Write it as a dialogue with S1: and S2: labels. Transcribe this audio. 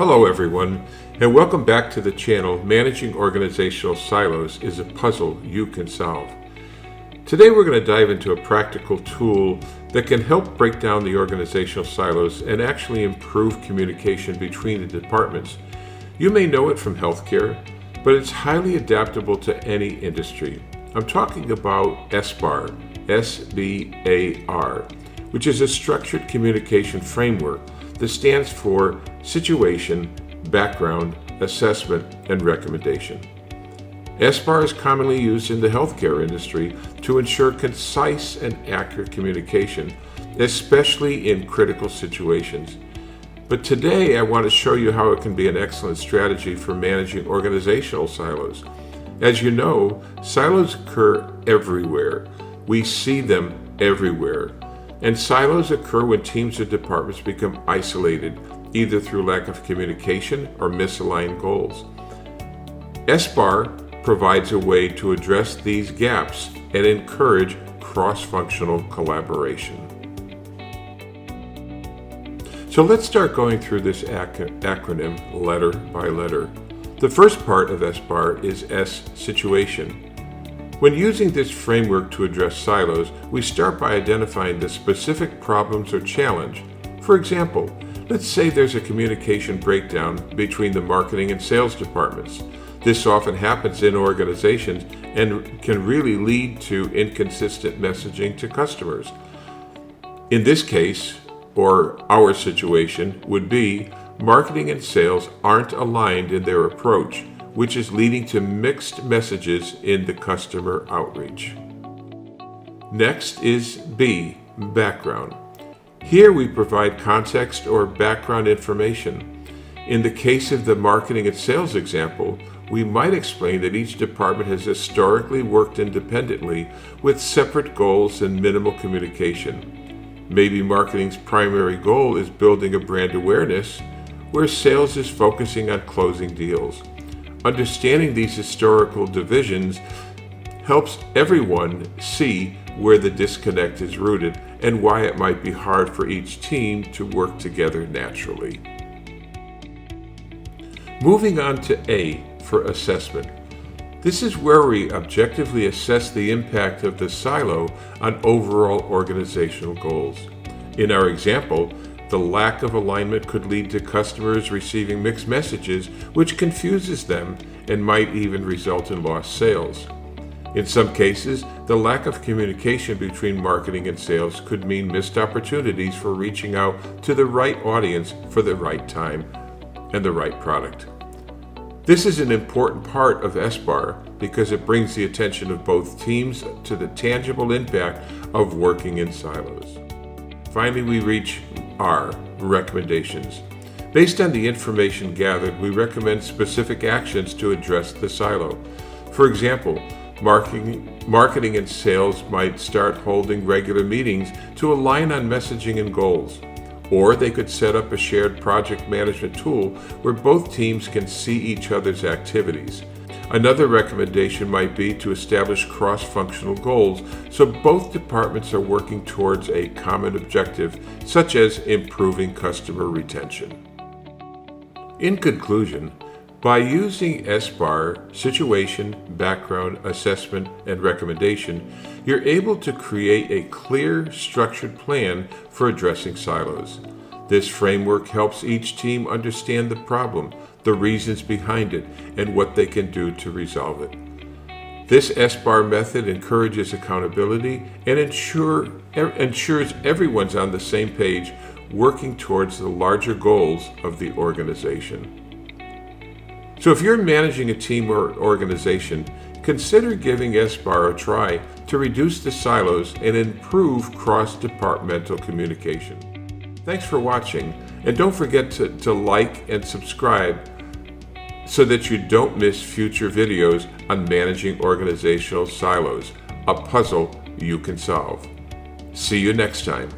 S1: Hello everyone, and welcome back to the channel. Managing Organizational Silos is a puzzle you can solve. Today we're going to dive into a practical tool that can help break down the organizational silos and actually improve communication between the departments. You may know it from healthcare, but it's highly adaptable to any industry. I'm talking about SBAR, S-B-A-R, which is a structured communication framework that stands for Situation, Background, Assessment, and Recommendation. SBAR is commonly used in the healthcare industry to ensure concise and accurate communication, especially in critical situations. But today I want to show you how it can be an excellent strategy for managing organizational silos. As you know, silos occur everywhere. We see them everywhere. And silos occur when teams or departments become isolated, either through lack of communication or misaligned goals. SBAR provides a way to address these gaps and encourage cross-functional collaboration. So let's start going through this acronym letter by letter. The first part of SBAR is S, situation. When using this framework to address silos, we start by identifying the specific problems or challenge. For example, let's say there's a communication breakdown between the marketing and sales departments. This often happens in organizations and can really lead to inconsistent messaging to customers. In this case, or our situation, would be marketing and sales aren't aligned in their approach, which is leading to mixed messages in the customer outreach. Next is B, background. Here we provide context or background information. In the case of the marketing and sales example, we might explain that each department has historically worked independently with separate goals and minimal communication. Maybe marketing's primary goal is building a brand awareness, where sales is focusing on closing deals. Understanding these historical divisions helps everyone see where the disconnect is rooted and why it might be hard for each team to work together naturally. Moving on to A for assessment. This is where we objectively assess the impact of the silo on overall organizational goals. In our example, the lack of alignment could lead to customers receiving mixed messages, which confuses them and might even result in lost sales. In some cases, the lack of communication between marketing and sales could mean missed opportunities for reaching out to the right audience for the right time and the right product. This is an important part of SBAR because it brings the attention of both teams to the tangible impact of working in silos. Finally, we reach R, recommendations. Based on the information gathered, we recommend specific actions to address the silo. For example, marketing and sales might start holding regular meetings to align on messaging and goals. Or they could set up a shared project management tool where both teams can see each other's activities. Another recommendation might be to establish cross-functional goals so both departments are working towards a common objective, such as improving customer retention. In conclusion, by using SBAR, situation, background, assessment, and recommendation, you're able to create a clear, structured plan for addressing silos. This framework helps each team understand the problem, the reasons behind it, and what they can do to resolve it. This SBAR method encourages accountability and ensures everyone's on the same page, working towards the larger goals of the organization. So if you're managing a team or organization, consider giving SBAR a try to reduce the silos and improve cross-departmental communication. Thanks for watching, and don't forget to like and subscribe so that you don't miss future videos on managing organizational silos, a puzzle you can solve. See you next time.